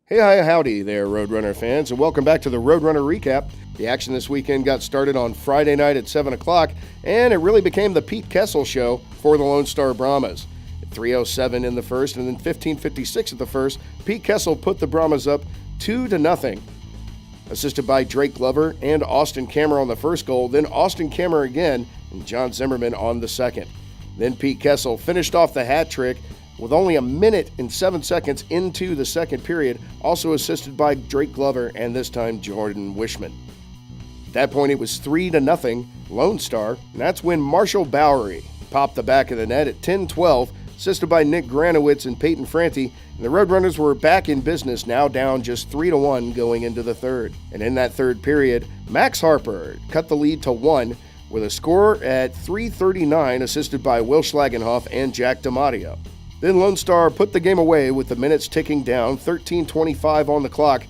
Hey, hi, howdy there, Roadrunner fans, and welcome back to the Roadrunner Recap. The action this weekend got started on Friday night at 7 o'clock, and it really became the Pete Kessel show for the Lone Star Brahmas. At 3:07 in the first, and then 15:56 at the first, Pete Kessel put the Brahmas up 2-0. Assisted by Drake Glover and Austin Kammer on the first goal, then Austin Kammer again, and John Zimmerman on the second. Then Pete Kessel finished off the hat trick with only a minute and 7 seconds into the second period, also assisted by Drake Glover and this time Jordan Wishman. At that point, it was 3-0 Lone Star, and that's when Marshall Bowery popped the back of the net at 10-12, assisted by Nick Granowitz and Peyton Franti, and the Roadrunners were back in business, now down just 3-1 going into the third. And in that third period, Max Harper cut the lead to 1 with a score at 3:39, assisted by Will Schlagenhoff and Jack DiMatteo. Then Lone Star put the game away with the minutes ticking down, 13:25 on the clock.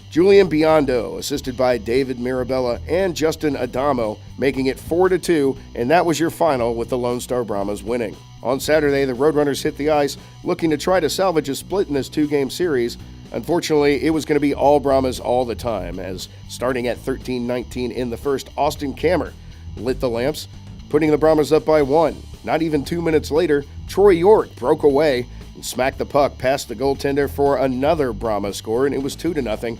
Julian Biondo, assisted by David Mirabella and Justin Adamo, making it 4-2, and that was your final with the Lone Star Brahmas winning. On Saturday, the Roadrunners hit the ice looking to try to salvage a split in this two-game series. Unfortunately, it was going to be all Brahmas all the time, as starting at 13:19 in the first, Austin Kammer lit the lamps, putting the Brahmas up by 1. Not even 2 minutes later, Troy York broke away and smacked the puck past the goaltender for another Brahma score, and it was 2-0.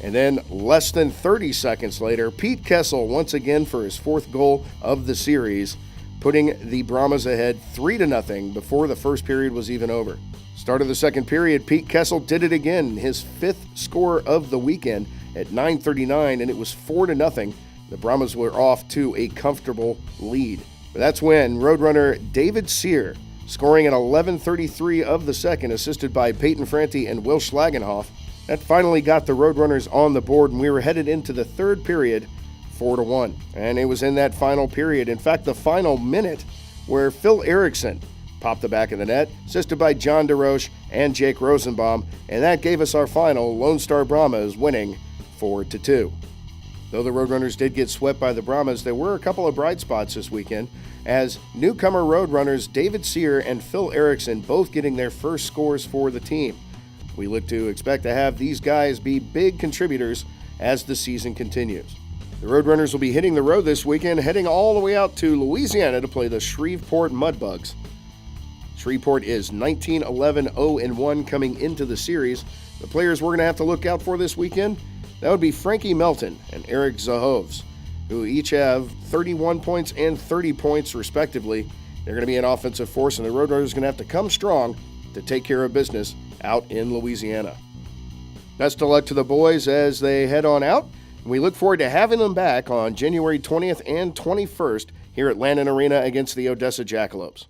And then less than 30 seconds later, Pete Kessel once again for his fourth goal of the series, putting the Brahmas ahead 3-0 before the first period was even over. Start of the second period, Pete Kessel did it again, his fifth score of the weekend at 9:39, and it was 4-0. The Brahmas were off to a comfortable lead. But that's when Roadrunner David Sear, scoring at 11:33 of the second, assisted by Peyton Franti and Will Schlagenhoff, that finally got the Roadrunners on the board, and we were headed into the third period 4-1. And it was in that final period, in fact the final minute, where Phil Erickson popped the back of the net, assisted by John DeRoche and Jake Rosenbaum, and that gave us our final, Lone Star Brahmas winning 4-2. Though the Roadrunners did get swept by the Brahmas, there were a couple of bright spots this weekend, as newcomer Roadrunners David Sear and Phil Erickson both getting their first scores for the team. We look to expect to have these guys be big contributors as the season continues. The Roadrunners will be hitting the road this weekend, heading all the way out to Louisiana to play the Shreveport Mudbugs. Shreveport is 19-11-0-1 coming into the series. The players we're going to have to look out for this weekend, that would be Frankie Melton and Eric Zahovs, who each have 31 points and 30 points respectively. They're going to be an offensive force, and the Roadrunners are going to have to come strong to take care of business out in Louisiana. Best of luck to the boys as they head on out. We look forward to having them back on January 20th and 21st here at Landon Arena against the Odessa Jackalopes.